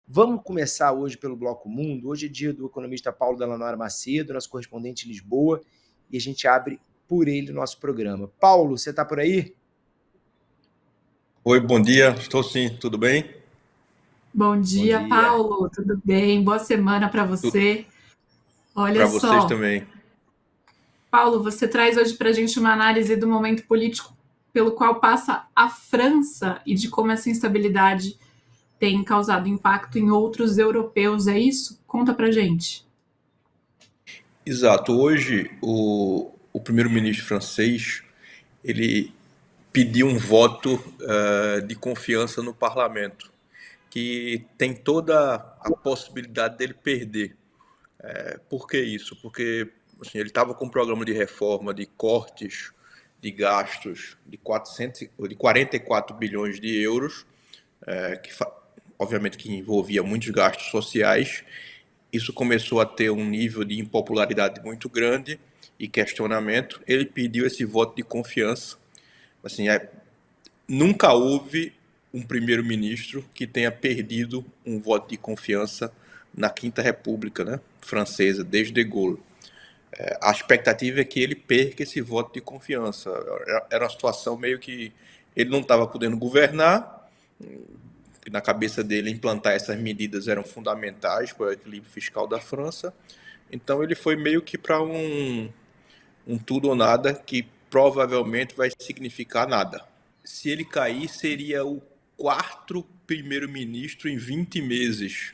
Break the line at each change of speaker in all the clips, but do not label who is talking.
Vamos começar hoje pelo Bloco Mundo. Hoje é dia do economista Paulo Delanora Macedo, nosso correspondente em Lisboa, e a gente abre por ele o nosso programa. Paulo, você está por aí?
Oi, bom dia. Estou sim, tudo bem?
Bom
Bom
dia,
dia.
Paulo. Tudo bem? Boa semana para você. Olha
Para vocês
só,
também.
Paulo, você traz hoje para a gente uma análise do momento político pelo qual passa a França e de como essa instabilidade tem causado impacto em outros europeus. É isso? Conta para gente.
Exato. Hoje, o primeiro-ministro francês, ele pediu um voto de confiança no parlamento, que tem toda a possibilidade dele perder. Por que isso? Porque assim, ele estava com um programa de reforma de cortes de gastos de 44 bilhões de euros, obviamente que envolvia muitos gastos sociais. Isso começou a ter um nível de impopularidade muito grande e questionamento. Ele pediu esse voto de confiança. Assim, nunca houve um primeiro-ministro que tenha perdido um voto de confiança na Quinta República, né, francesa, desde De Gaulle. A expectativa é que ele perca esse voto de confiança. Era uma situação meio que ele não estava podendo governar, que na cabeça dele implantar essas medidas eram fundamentais para o equilíbrio fiscal da França. Então ele foi meio que para um tudo ou nada que provavelmente vai significar nada. Se ele cair, seria o quarto primeiro-ministro em 20 meses.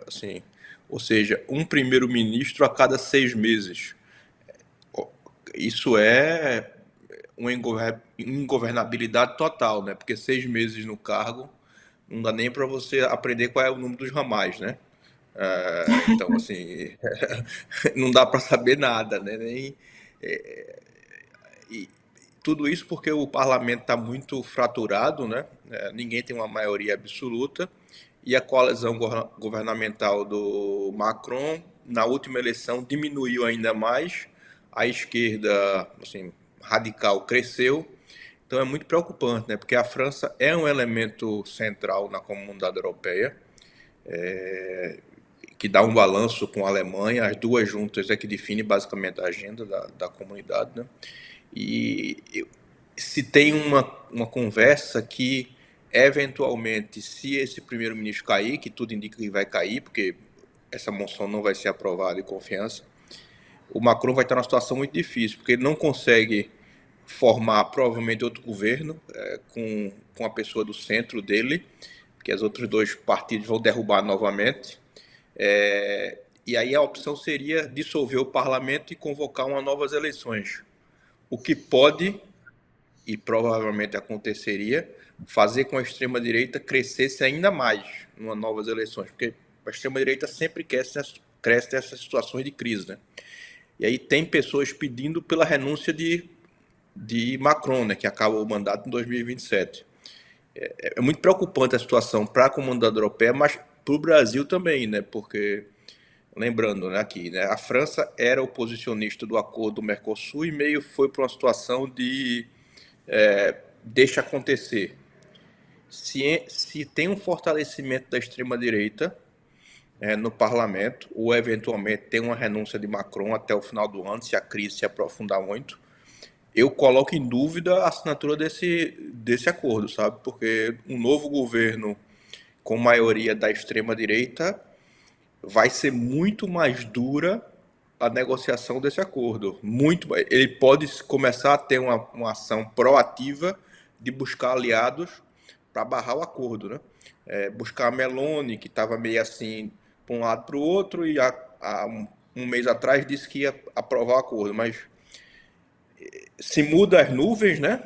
Assim, ou seja, um primeiro-ministro a cada 6 meses. Isso é uma ingovernabilidade total, né? Porque 6 meses no cargo não dá nem para você aprender qual é o número dos ramais, né? Então, assim, não dá para saber nada, né? E tudo isso porque o parlamento está muito fraturado, né? Ninguém tem uma maioria absoluta e a coalizão governamental do Macron na última eleição diminuiu ainda mais. A esquerda, assim, radical cresceu. Então é muito preocupante, né? Porque a França é um elemento central na comunidade europeia, que dá um balanço com a Alemanha. As duas juntas é que define basicamente a agenda da comunidade, né? E se tem uma conversa que, eventualmente, se esse primeiro-ministro cair, que tudo indica que vai cair, porque essa moção não vai ser aprovada de confiança, o Macron vai estar numa situação muito difícil, porque ele não consegue formar provavelmente outro governo com a pessoa do centro dele, que os outros dois partidos vão derrubar novamente. E aí a opção seria dissolver o parlamento e convocar umas novas eleições. O que pode, e provavelmente aconteceria, fazer com a extrema-direita crescesse ainda mais em novas eleições, porque a extrema-direita sempre cresce nessas situações de crise, né? E aí tem pessoas pedindo pela renúncia de Macron, né, que acaba o mandato em 2027. É muito preocupante a situação para a comunidade europeia, mas para o Brasil também, né, porque, lembrando, né, aqui, né, a França era oposicionista do acordo do Mercosul e meio foi para uma situação de deixa acontecer. Se tem um fortalecimento da extrema-direita no parlamento, ou eventualmente tem uma renúncia de Macron até o final do ano, se a crise se aprofundar muito, eu coloco em dúvida a assinatura desse acordo, sabe? Porque um novo governo com maioria da extrema-direita vai ser muito mais dura a negociação desse acordo. Muito, ele pode começar a ter uma ação proativa de buscar aliados para barrar o acordo, né? Buscar a Meloni, que estava meio assim para um lado para o outro, e há um mês atrás disse que ia aprovar o acordo, mas se muda as nuvens, né?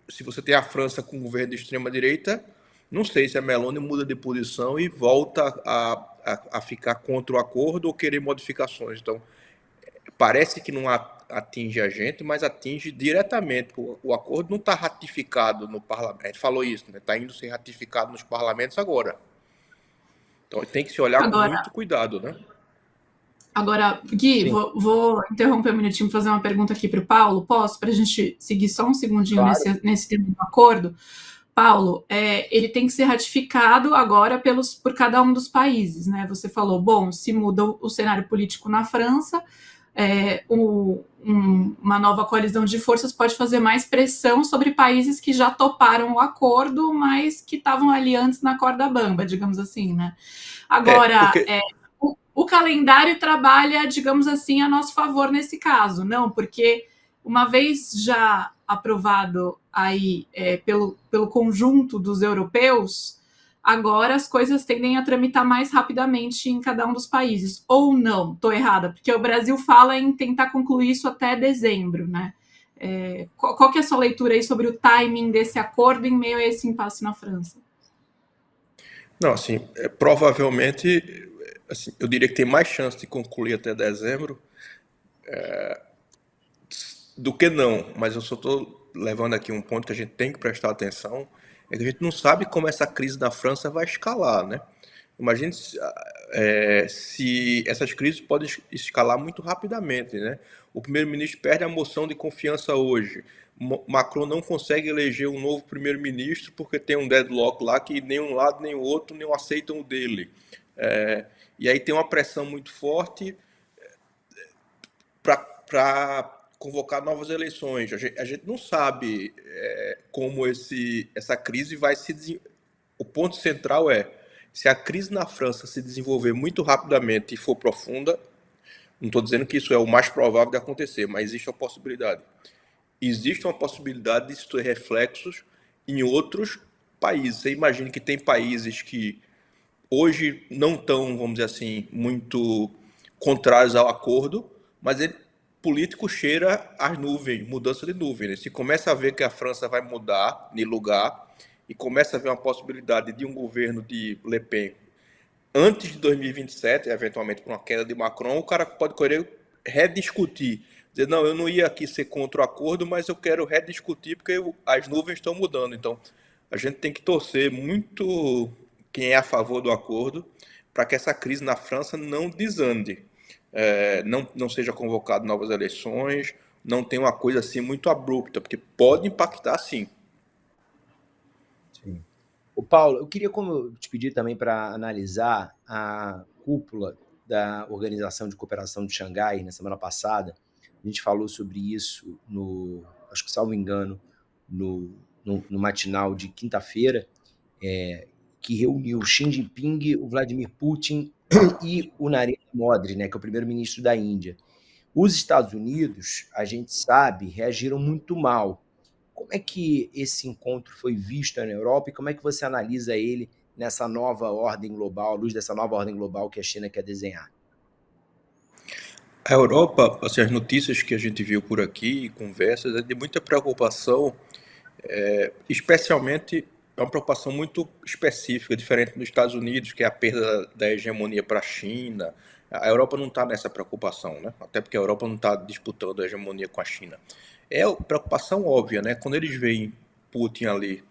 Se você tem a França com um governo de extrema-direita, não sei se a Meloni muda de posição e volta a ficar contra o acordo ou querer modificações. Então, parece que não atinge a gente, mas atinge diretamente. O acordo não está ratificado no parlamento. A gente falou isso, né? Está indo ser ratificado nos parlamentos agora. Então, tem que se olhar com
Agora,
muito cuidado, né?
Gui,
Sim,
vou interromper um minutinho para fazer uma pergunta aqui para o Paulo. Posso? Para a gente seguir só um segundinho
claro.
nesse tema do acordo? Paulo, ele tem que ser ratificado agora por cada um dos países, né? Você falou, bom, se muda o cenário político na França, uma nova coalizão de forças pode fazer mais pressão sobre países que já toparam o acordo, mas que estavam ali antes na corda bamba, digamos assim, né? Agora, o calendário trabalha, digamos assim, a nosso favor nesse caso, não? Porque uma vez já aprovado aí pelo conjunto dos europeus, agora as coisas tendem a tramitar mais rapidamente em cada um dos países. Ou não, estou errada, porque o Brasil fala em tentar concluir isso até dezembro, né? Qual que é a sua leitura aí sobre o timing desse acordo em meio a esse impasse na França?
Não, assim, provavelmente, assim, eu diria que tem mais chance de concluir até dezembro do que não, mas eu só estou levando aqui um ponto que a gente tem que prestar atenção, é que a gente não sabe como essa crise na França vai escalar, né? Imagine se essas crises podem escalar muito rapidamente, né? O primeiro-ministro perde a moção de confiança hoje. Macron não consegue eleger um novo primeiro-ministro porque tem um deadlock lá que nem um lado nem o outro não aceitam o dele. E aí tem uma pressão muito forte para convocar novas eleições. A gente não sabe como essa crise vai se desenvolver. O ponto central se a crise na França se desenvolver muito rapidamente e for profunda, não estou dizendo que isso é o mais provável de acontecer, mas existe a possibilidade. Existe uma possibilidade disso ter reflexos em outros países. Você imagina que tem países que hoje não estão, vamos dizer assim, muito contrários ao acordo, mas político cheira as nuvens, mudança de nuvens. Se começa a ver que a França vai mudar de lugar e começa a ver uma possibilidade de um governo de Le Pen antes de 2027, eventualmente por uma queda de Macron, o cara pode querer rediscutir. Dizer, não, eu não ia aqui ser contra o acordo, mas eu quero rediscutir porque as nuvens estão mudando. Então, a gente tem que torcer muito quem é a favor do acordo para que essa crise na França não desande. Não seja convocado novas eleições, não tenha uma coisa assim muito abrupta, porque pode impactar sim.
Sim. O Paulo, eu queria te pedir também para analisar a cúpula da Organização de Cooperação de Xangai na semana passada. A gente falou sobre isso acho que salvo engano, no matinal de quinta-feira, que reuniu Xi Jinping, o Vladimir Putin e o Narendra Modi, né, que é o primeiro-ministro da Índia. Os Estados Unidos, a gente sabe, reagiram muito mal. Como é que esse encontro foi visto na Europa e como é que você analisa ele nessa nova ordem global, à luz dessa nova ordem global que a China quer desenhar?
A Europa, assim, as notícias que a gente viu por aqui, conversas, é de muita preocupação, especialmente é uma preocupação muito específica, diferente dos Estados Unidos, que é a perda da hegemonia para a China. A Europa não está nessa preocupação, né? Até porque a Europa não está disputando a hegemonia com a China. É preocupação óbvia, né? Quando eles veem Putin ali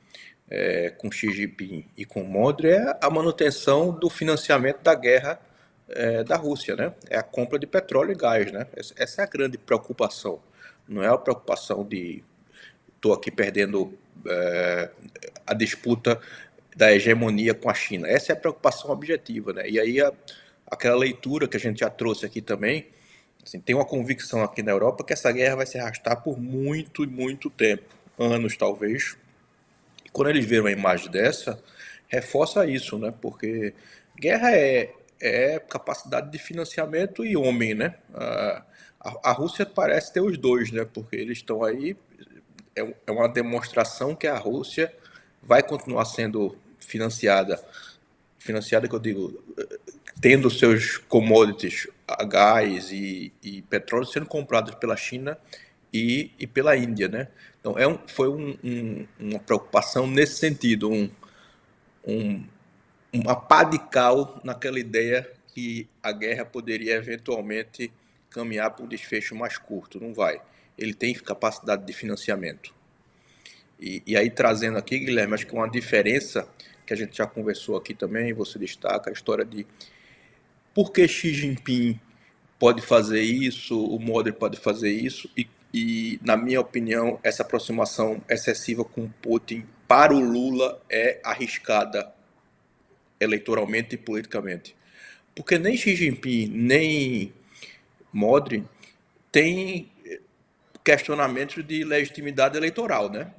com Xi Jinping e com Modi, é a manutenção do financiamento da guerra da Rússia, né? É a compra de petróleo e gás, né? Essa é a grande preocupação. Não é a preocupação de estou aqui perdendo a disputa da hegemonia com a China. Essa é a preocupação objetiva, né? E aí aquela leitura que a gente já trouxe aqui também, assim, tem uma convicção aqui na Europa que essa guerra vai se arrastar por muito e muito tempo, anos talvez. E quando eles viram uma imagem dessa, reforça isso, né? Porque guerra é capacidade de financiamento e homem, né? A Rússia parece ter os dois, né? Porque eles estão aí, é uma demonstração que a Rússia vai continuar sendo financiada que eu digo, tendo seus commodities, gás e petróleo sendo comprados pela China e pela Índia, né? Então foi uma preocupação nesse sentido, uma pá de cal naquela ideia que a guerra poderia eventualmente caminhar para um desfecho mais curto. Não vai. Ele tem capacidade de financiamento. E aí trazendo aqui, Guilherme, acho que uma diferença que a gente já conversou aqui também, você destaca a história de por que Xi Jinping pode fazer isso, o Modi pode fazer isso, e na minha opinião, essa aproximação excessiva com Putin para o Lula é arriscada eleitoralmente e politicamente. Porque nem Xi Jinping, nem Modi têm questionamentos de legitimidade eleitoral, né?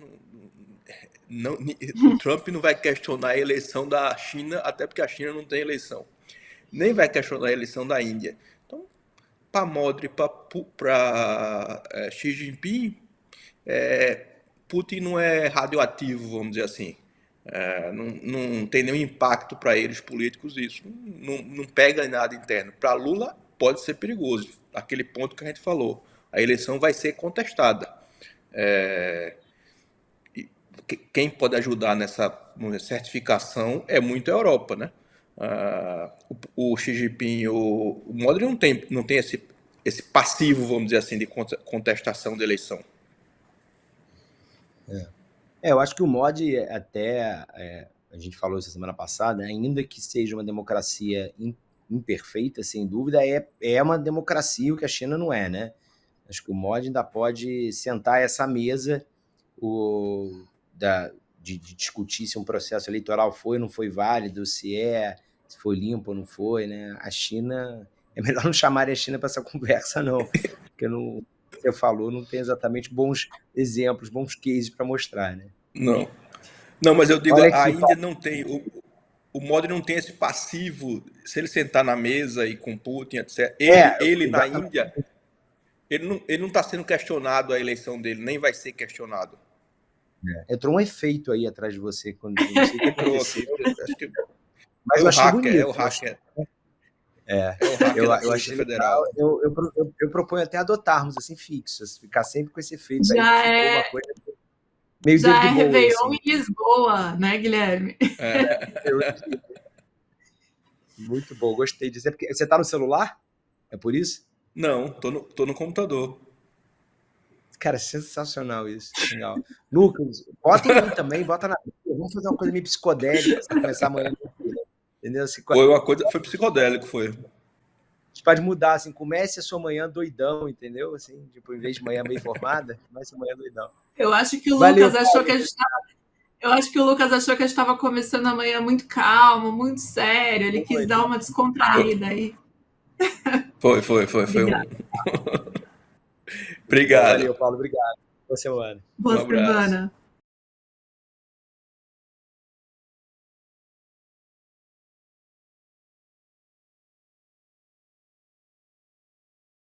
Não, o Trump não vai questionar a eleição da China, até porque a China não tem eleição. Nem vai questionar a eleição da Índia. Então, para Modi, para Xi Jinping, Putin não é radioativo, vamos dizer assim. Não tem nenhum impacto para eles políticos isso. Não pega em nada interno. Para Lula, pode ser perigoso. Aquele ponto que a gente falou. A eleição vai ser contestada. Quem pode ajudar nessa certificação é muito a Europa, né? O Xi Jinping, o Modi não tem esse passivo, vamos dizer assim, de contestação da eleição.
Eu acho que o Modi até, a gente falou isso semana passada, ainda que seja uma democracia imperfeita, sem dúvida, é uma democracia, o que a China não é, né? Acho que o Modi ainda pode sentar essa mesa de discutir se um processo eleitoral foi ou não foi válido, se foi limpo ou não foi, né? A China, é melhor não chamar a China para essa conversa, não, porque você falou, não tem exatamente bons exemplos, bons cases para mostrar, né?
Não, mas eu digo, a Índia não tem, o Modi não tem esse passivo, se ele sentar na mesa e com Putin, etc. Ele na Índia, ele não está sendo questionado a eleição dele, nem vai ser questionado.
Entrou um efeito aí atrás de você quando não sei o que aconteceu.
Acho que
mas eu achei bonito.
É o hacker.
Eu achei federal. Eu proponho até adotarmos assim fixo, ficar sempre com esse efeito
já
aí.
Uma coisa meio já é Réveillon assim. Em Lisboa, né, Guilherme?
Muito bom, gostei disso. Porque você está no celular? É por isso?
Não, tô no computador.
Cara, sensacional isso. Legal. Lucas, bota em mim também, bota na. Vamos fazer uma coisa meio psicodélica para começar amanhã. Entendeu? Assim,
foi psicodélico, foi.
A gente pode mudar, assim, comece a sua manhã doidão, entendeu? Assim, tipo, em vez de manhã meio formada, comece a manhã doidão.
Eu acho que o Lucas achou que a gente estava. Eu acho que o Lucas achou que a gente estava começando amanhã muito calmo, muito sério. Ele quis dar uma descontraída aí.
Foi. Obrigado.
Valeu, Paulo. Obrigado. Boa semana.
Boa semana.